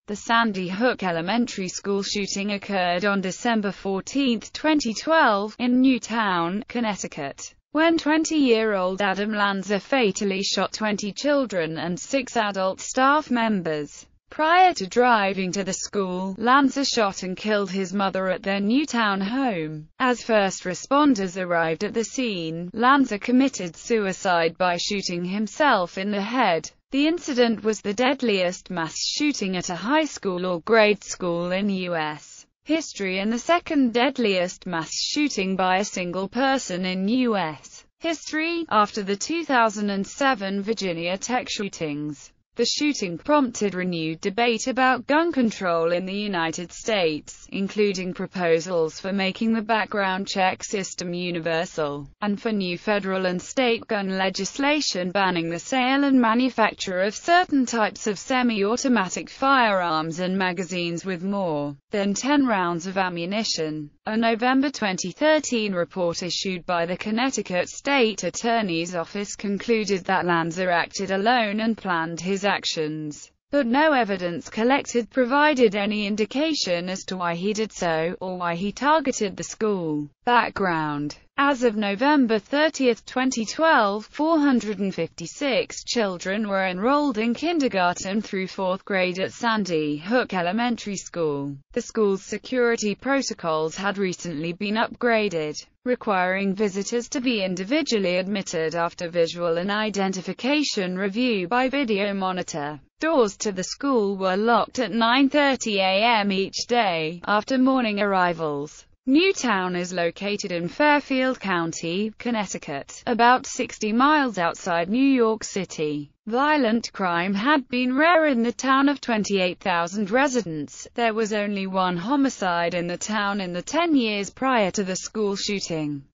The Sandy Hook Elementary School shooting occurred on December 14, 2012, in Newtown, Connecticut, when 20-year-old Adam Lanza fatally shot 20 children and 6 adult staff members. Prior to driving to the school, Lanza shot and killed his mother at their Newtown home. As first responders arrived at the scene, Lanza committed suicide by shooting himself in the head. The incident was the deadliest mass shooting at a high school or grade school in U.S. history and the second deadliest mass shooting by a single person in U.S. history, after the 2007 Virginia Tech shootings. The shooting prompted renewed debate about gun control in the United States, including proposals for making the background check system universal, and for new federal and state gun legislation banning the sale and manufacture of certain types of semi-automatic firearms and magazines with more than 10 rounds of ammunition. A November 2013 report issued by the Connecticut State Attorney's Office concluded that Lanza acted alone and planned his actions, but no evidence collected provided any indication as to why he did so, or why he targeted the school. Background: as of November 30, 2012, 456 children were enrolled in kindergarten through 4th grade at Sandy Hook Elementary School. The school's security protocols had recently been upgraded, requiring visitors to be individually admitted after visual and identification review by video monitor. Doors to the school were locked at 9:30 a.m. each day, after morning arrivals. Newtown is located in Fairfield County, Connecticut, about 60 miles outside New York City. Violent crime had been rare in the town of 28,000 residents. There was only one homicide in the town in the 10 years prior to the school shooting.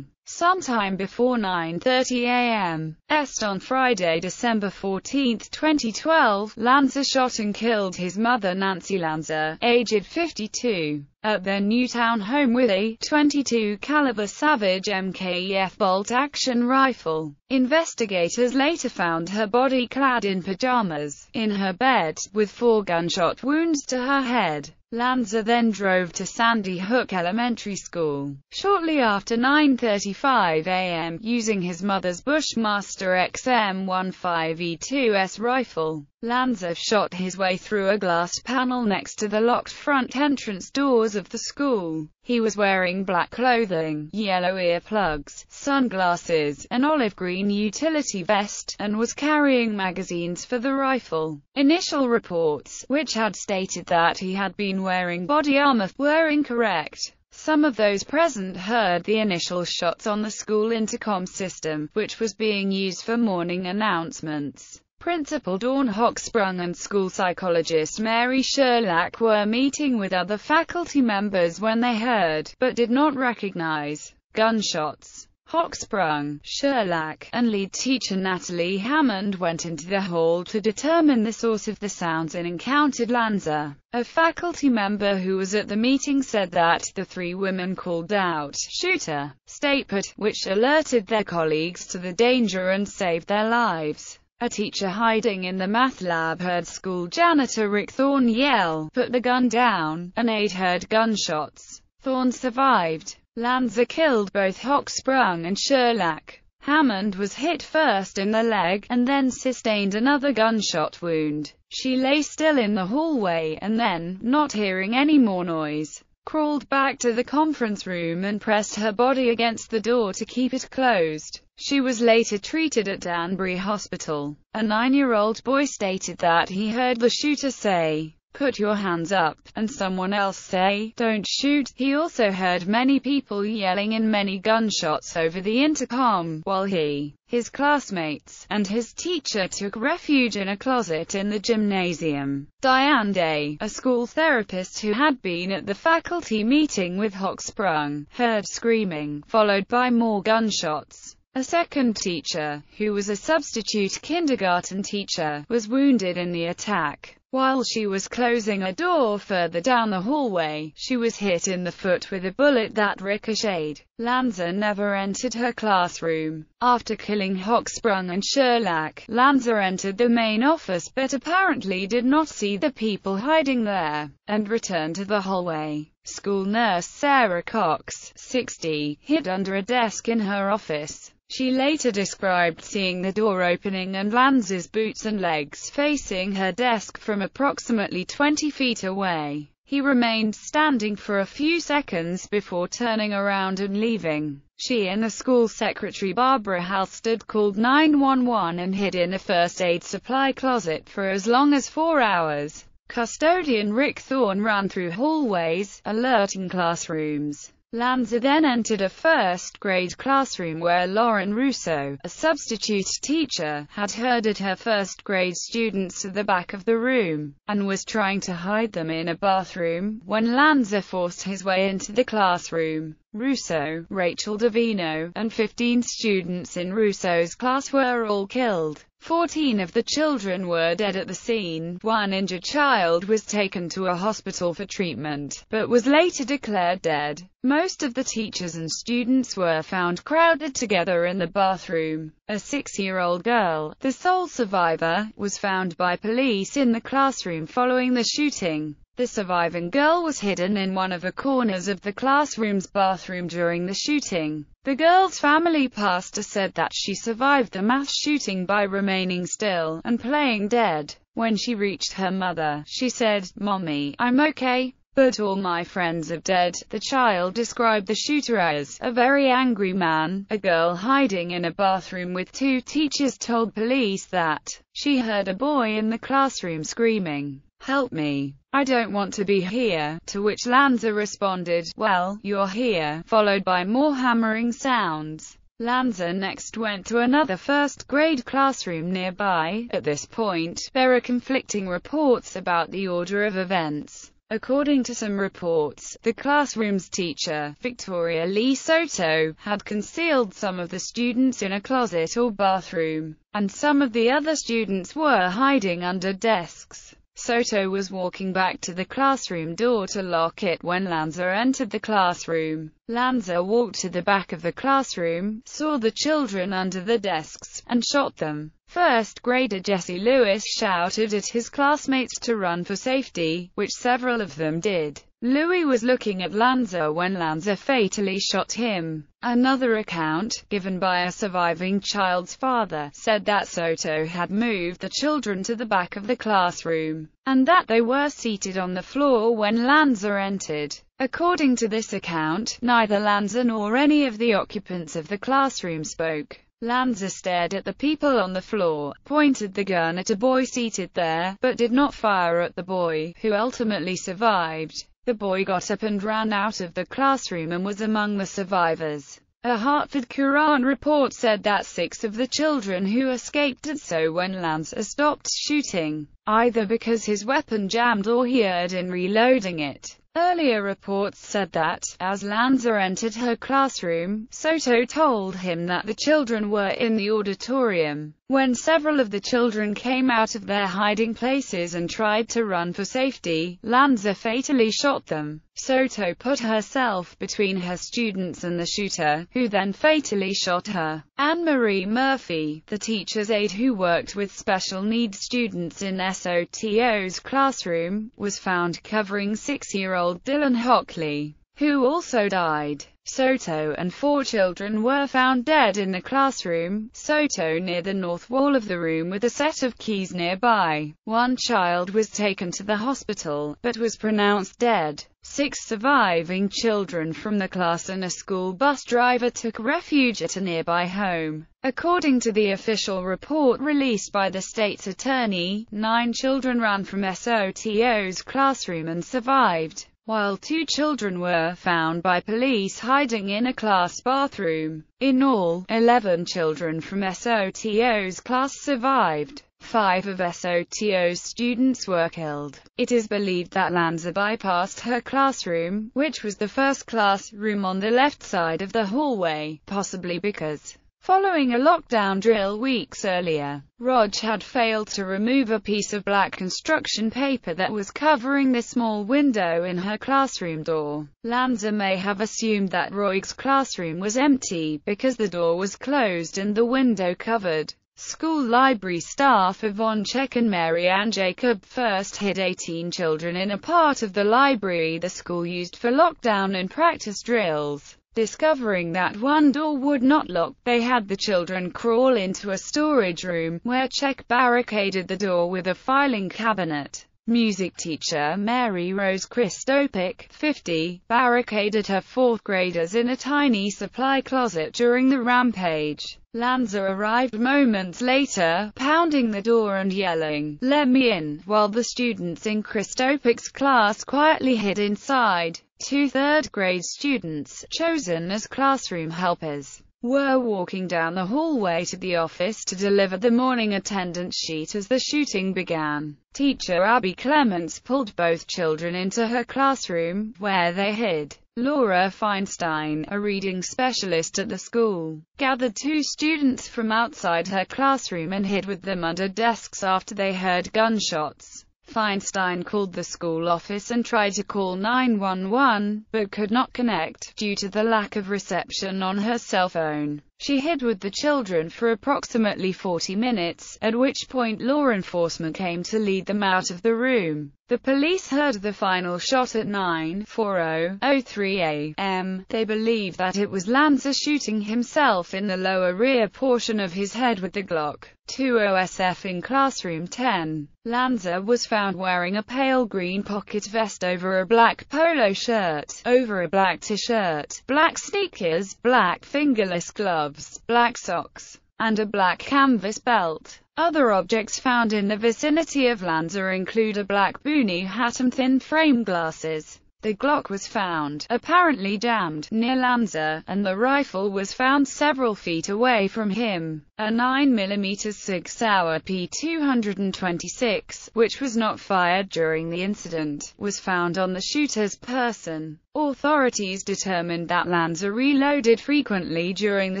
Sometime before 9:30 a.m. on Friday, December 14, 2012, Lanza shot and killed his mother Nancy Lanza, aged 52, at their Newtown home with a .22 caliber Savage MKEF bolt-action rifle. Investigators later found her body clad in pajamas, in her bed, with 4 gunshot wounds to her head. Lanza then drove to Sandy Hook Elementary School shortly after 9:35 a.m. using his mother's Bushmaster XM15E2S rifle. Lanza shot his way through a glass panel next to the locked front entrance doors of the school. He was wearing black clothing, yellow earplugs, sunglasses, an olive green utility vest, and was carrying magazines for the rifle. Initial reports, which had stated that he had been wearing body armor, were incorrect. Some of those present heard the initial shots on the school intercom system, which was being used for morning announcements. Principal Dawn Hochsprung and school psychologist Mary Sherlach were meeting with other faculty members when they heard, but did not recognize, gunshots. Hochsprung, Sherlach, and lead teacher Natalie Hammond went into the hall to determine the source of the sounds and encountered Lanza. A faculty member who was at the meeting said that the 3 women called out, "Shooter, stay put," which alerted their colleagues to the danger and saved their lives. A teacher hiding in the math lab heard school janitor Rick Thorne yell, "Put the gun down." An aide heard gunshots. Thorne survived. Lanza killed both Hochsprung and Sherlach. Hammond was hit first in the leg, and then sustained another gunshot wound. She lay still in the hallway, and then, not hearing any more noise, crawled back to the conference room and pressed her body against the door to keep it closed. She was later treated at Danbury Hospital. A 9-year-old boy stated that he heard the shooter say, "Put your hands up," and someone else say, "Don't shoot." He also heard many people yelling and many gunshots over the intercom, while he, his classmates, and his teacher took refuge in a closet in the gymnasium. Diane Day, a school therapist who had been at the faculty meeting with Hochsprung, heard screaming, followed by more gunshots. A second teacher, who was a substitute kindergarten teacher, was wounded in the attack. While she was closing a door further down the hallway, she was hit in the foot with a bullet that ricocheted. Lanza never entered her classroom. After killing Hochsprung and Sherlach, Lanza entered the main office but apparently did not see the people hiding there, and returned to the hallway. School nurse Sarah Cox, 60, hid under a desk in her office. She later described seeing the door opening and Lanza's boots and legs facing her desk from approximately 20 feet away. He remained standing for a few seconds before turning around and leaving. She and the school secretary Barbara Halstead called 911 and hid in a first aid supply closet for as long as 4 hours. Custodian Rick Thorne ran through hallways, alerting classrooms. Lanza then entered a first-grade classroom where Lauren Russo, a substitute teacher, had herded her first-grade students to the back of the room, and was trying to hide them in a bathroom, when Lanza forced his way into the classroom. Russo, Rachel Davino, and 15 students in Russo's class were all killed. 14 of the children were dead at the scene. One injured child was taken to a hospital for treatment, but was later declared dead. Most of the teachers and students were found crowded together in the bathroom. A 6-year-old girl, the sole survivor, was found by police in the classroom following the shooting. The surviving girl was hidden in one of the corners of the classroom's bathroom during the shooting. The girl's family pastor said that she survived the mass shooting by remaining still and playing dead. When she reached her mother, she said, "Mommy, I'm okay, but all my friends are dead." The child described the shooter as a very angry man. A girl hiding in a bathroom with 2 teachers told police that she heard a boy in the classroom screaming, "Help me. I don't want to be here," to which Lanza responded, "Well, you're here," followed by more hammering sounds. Lanza next went to another first-grade classroom nearby. At this point, there are conflicting reports about the order of events. According to some reports, the classroom's teacher, Victoria Lee Soto, had concealed some of the students in a closet or bathroom, and some of the other students were hiding under desks. Soto was walking back to the classroom door to lock it when Lanza entered the classroom. Lanza walked to the back of the classroom, saw the children under the desks, and shot them. First grader Jesse Lewis shouted at his classmates to run for safety, which several of them did. Louis was looking at Lanza when Lanza fatally shot him. Another account, given by a surviving child's father, said that Soto had moved the children to the back of the classroom, and that they were seated on the floor when Lanza entered. According to this account, neither Lanza nor any of the occupants of the classroom spoke. Lanza stared at the people on the floor, pointed the gun at a boy seated there, but did not fire at the boy, who ultimately survived. The boy got up and ran out of the classroom and was among the survivors. A Hartford Courant report said that 6 of the children who escaped did so when Lanza stopped shooting, either because his weapon jammed or he erred in reloading it. Earlier reports said that, as Lanza entered her classroom, Soto told him that the children were in the auditorium. When several of the children came out of their hiding places and tried to run for safety, Lanza fatally shot them. Soto put herself between her students and the shooter, who then fatally shot her. Anne-Marie Murphy, the teacher's aide who worked with special needs students in SOTO's classroom, was found covering 6-year-old Dylan Hockley, who also died. Soto and 4 children were found dead in the classroom, Soto near the north wall of the room with a set of keys nearby. 1 child was taken to the hospital, but was pronounced dead. 6 surviving children from the class and a school bus driver took refuge at a nearby home. According to the official report released by the state's attorney, 9 children ran from SOTO's classroom and survived, while 2 children were found by police hiding in a class bathroom. In all, 11 children from SOTO's class survived. 5 of SOTO's students were killed. It is believed that Lanza bypassed her classroom, which was the first classroom on the left side of the hallway, possibly because Following a lockdown drill weeks earlier, Rog had failed to remove a piece of black construction paper that was covering the small window in her classroom door. Lanza may have assumed that Roig's classroom was empty because the door was closed and the window covered. School library staff Yvonne Check and Mary Ann Jacob first hid 18 children in a part of the library the school used for lockdown and practice drills. Discovering that one door would not lock, they had the children crawl into a storage room, where Check barricaded the door with a filing cabinet. Music teacher Mary Rose Christopic, 50, barricaded her fourth graders in a tiny supply closet during the rampage. Lanza arrived moments later, pounding the door and yelling, "Let me in," while the students in Christopic's class quietly hid inside. Two third-grade students, chosen as classroom helpers, were walking down the hallway to the office to deliver the morning attendance sheet as the shooting began. Teacher Abby Clements pulled both children into her classroom, where they hid. Laura Feinstein, a reading specialist at the school, gathered two students from outside her classroom and hid with them under desks after they heard gunshots. Feinstein called the school office and tried to call 911, but could not connect, due to the lack of reception on her cell phone. She hid with the children for approximately 40 minutes, at which point law enforcement came to lead them out of the room. The police heard the final shot at 9:40:03 a.m. They believe that it was Lanza shooting himself in the lower rear portion of his head with the Glock 20SF in classroom 10. Lanza was found wearing a pale green pocket vest over a black polo shirt, over a black t-shirt, black sneakers, black fingerless gloves, black socks, and a black canvas belt. Other objects found in the vicinity of Lanza include a black boonie hat and thin frame glasses. The Glock was found, apparently jammed, near Lanza, and the rifle was found several feet away from him. A 9mm Sig Sauer P226, which was not fired during the incident, was found on the shooter's person. Authorities determined that Lanza reloaded frequently during the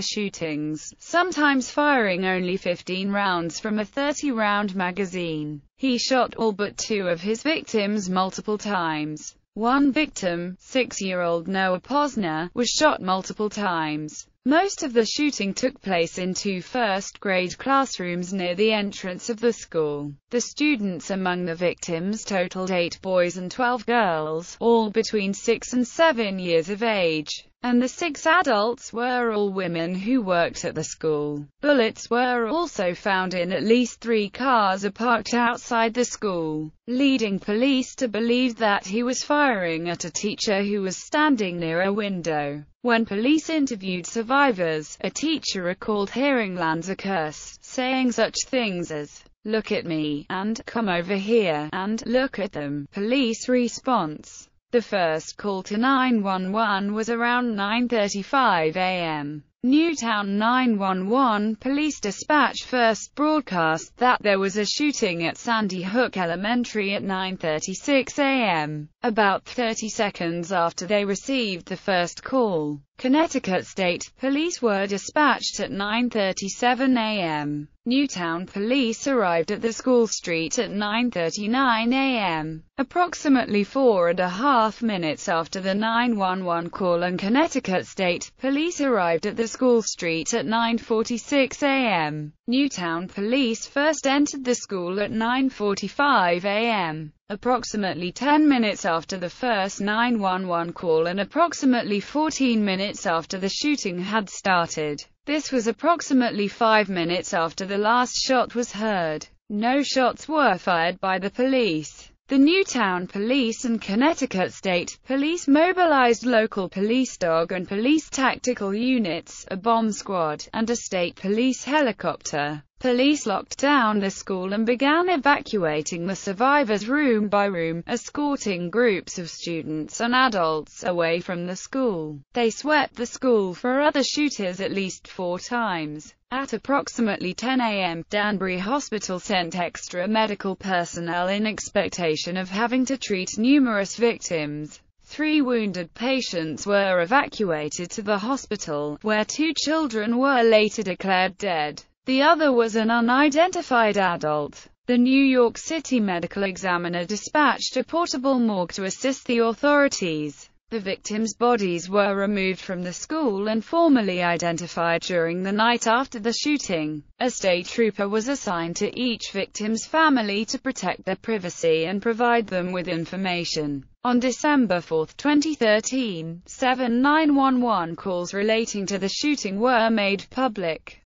shootings, sometimes firing only 15 rounds from a 30-round magazine. He shot all but two of his victims multiple times. One victim, 6-year-old Noah Posner, was shot multiple times. Most of the shooting took place in two first-grade classrooms near the entrance of the school. The students among the victims totaled 8 boys and 12 girls, all between 6 and 7 years of age, and the 6 adults were all women who worked at the school. Bullets were also found in at least 3 cars parked outside the school, leading police to believe that he was firing at a teacher who was standing near a window. When police interviewed survivors, a teacher recalled hearing Lanza curse, saying such things as, "Look at me," and "Come over here," and "Look at them." Police response. The first call to 911 was around 9:35 a.m. Newtown 911 police dispatch first broadcast that there was a shooting at Sandy Hook Elementary at 9:36 a.m., about 30 seconds after they received the first call. Connecticut State Police were dispatched at 9:37 a.m. Newtown police arrived at the school street at 9:39 a.m., approximately 4.5 minutes after the 911 call, and Connecticut State Police arrived at the school street at 9:46 a.m. Newtown police first entered the school at 9:45 a.m., approximately 10 minutes after the first 911 call and approximately 14 minutes after the shooting had started. This was approximately 5 minutes after the last shot was heard. No shots were fired by the police. The Newtown Police and Connecticut State Police mobilized local police dog and police tactical units, a bomb squad, and a state police helicopter. Police locked down the school and began evacuating the survivors room by room, escorting groups of students and adults away from the school. They swept the school for other shooters at least 4 times. At approximately 10 a.m., Danbury Hospital sent extra medical personnel in expectation of having to treat numerous victims. 3 wounded patients were evacuated to the hospital, where 2 children were later declared dead. The other was an unidentified adult. The New York City Medical Examiner dispatched a portable morgue to assist the authorities. The victims' bodies were removed from the school and formally identified during the night after the shooting. A state trooper was assigned to each victim's family to protect their privacy and provide them with information. On December 4, 2013, 7 911 calls relating to the shooting were made public.